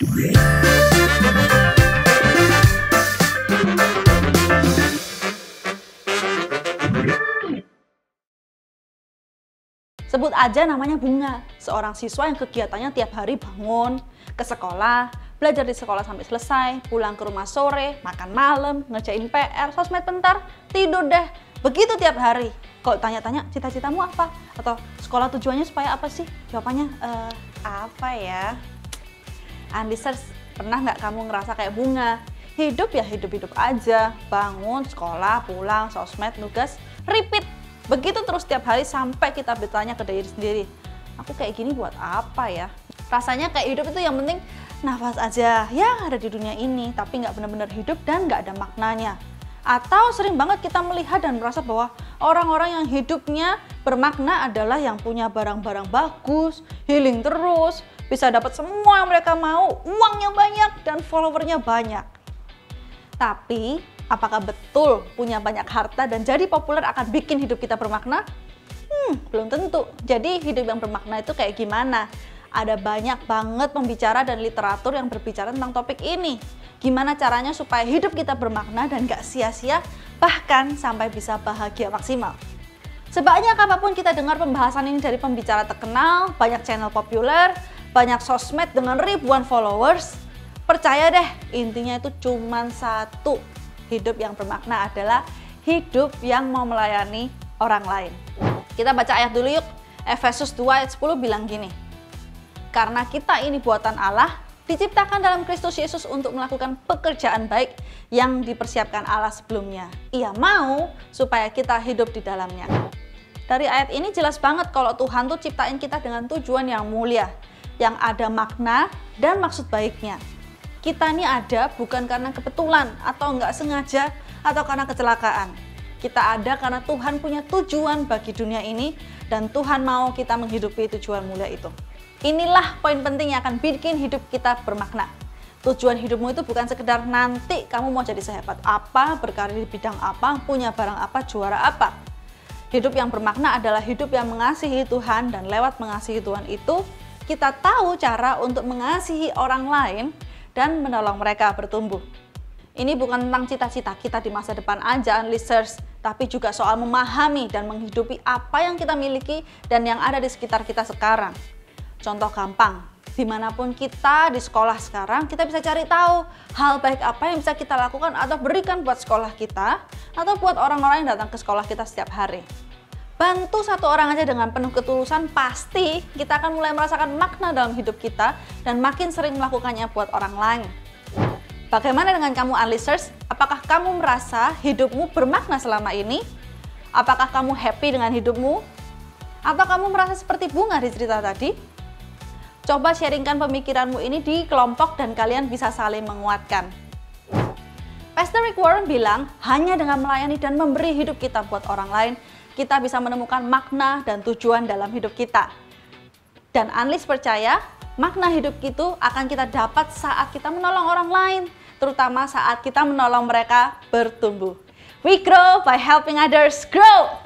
Sebut aja namanya Bunga, seorang siswa yang kegiatannya tiap hari bangun, ke sekolah, belajar di sekolah sampai selesai, pulang ke rumah sore, makan malam, ngerjain PR, sosmed bentar, tidur deh. Begitu tiap hari. Kalau tanya-tanya cita-citamu apa? Atau sekolah tujuannya supaya apa sih? Jawabannya, apa ya? Unlisteners, pernah nggak kamu ngerasa kayak Bunga? Hidup ya hidup-hidup aja, bangun, sekolah, pulang, sosmed, nugas, repeat. Begitu terus tiap hari sampai kita bertanya ke diri sendiri, aku kayak gini buat apa ya? Rasanya kayak hidup itu yang penting nafas aja, ya ada di dunia ini, tapi nggak benar-benar hidup dan nggak ada maknanya. Atau sering banget kita melihat dan merasa bahwa orang-orang yang hidupnya bermakna adalah yang punya barang-barang bagus, healing terus, bisa dapat semua yang mereka mau, uangnya banyak, dan followernya banyak. Tapi, apakah betul punya banyak harta dan jadi populer akan bikin hidup kita bermakna? Belum tentu. Jadi hidup yang bermakna itu kayak gimana? Ada banyak banget pembicara dan literatur yang berbicara tentang topik ini. Gimana caranya supaya hidup kita bermakna dan gak sia-sia, bahkan sampai bisa bahagia maksimal. Sebanyak apapun kita dengar pembahasan ini dari pembicara terkenal, banyak channel populer, banyak sosmed dengan ribuan followers, percaya deh, intinya itu cuma satu. Hidup yang bermakna adalah hidup yang mau melayani orang lain. Kita baca ayat dulu yuk. Efesus 2 ayat 10 bilang gini. Karena kita ini buatan Allah, diciptakan dalam Kristus Yesus untuk melakukan pekerjaan baik yang dipersiapkan Allah sebelumnya. Ia mau supaya kita hidup di dalamnya. Dari ayat ini jelas banget kalau Tuhan tuh ciptain kita dengan tujuan yang mulia, yang ada makna dan maksud baiknya. Kita ini ada bukan karena kebetulan atau nggak sengaja atau karena kecelakaan. Kita ada karena Tuhan punya tujuan bagi dunia ini dan Tuhan mau kita menghidupi tujuan mulia itu. Inilah poin penting yang akan bikin hidup kita bermakna. Tujuan hidupmu itu bukan sekedar nanti kamu mau jadi sehebat apa, berkarir di bidang apa, punya barang apa, juara apa. Hidup yang bermakna adalah hidup yang mengasihi Tuhan dan lewat mengasihi Tuhan itu kita tahu cara untuk mengasihi orang lain dan menolong mereka bertumbuh. Ini bukan tentang cita-cita kita di masa depan aja, Unlisteners, tapi juga soal memahami dan menghidupi apa yang kita miliki dan yang ada di sekitar kita sekarang. Contoh gampang, dimanapun kita di sekolah sekarang, kita bisa cari tahu hal baik apa yang bisa kita lakukan atau berikan buat sekolah kita, atau buat orang-orang yang datang ke sekolah kita setiap hari. Bantu satu orang aja dengan penuh ketulusan, pasti kita akan mulai merasakan makna dalam hidup kita dan makin sering melakukannya buat orang lain. Bagaimana dengan kamu, Unlisteners? Apakah kamu merasa hidupmu bermakna selama ini? Apakah kamu happy dengan hidupmu? Atau kamu merasa seperti Bunga di cerita tadi? Coba sharingkan pemikiranmu ini di kelompok dan kalian bisa saling menguatkan. Pastor Rick Warren bilang, hanya dengan melayani dan memberi hidup kita buat orang lain, kita bisa menemukan makna dan tujuan dalam hidup kita. Dan Unlis percaya, makna hidup itu akan kita dapat saat kita menolong orang lain, terutama saat kita menolong mereka bertumbuh. We grow by helping others grow.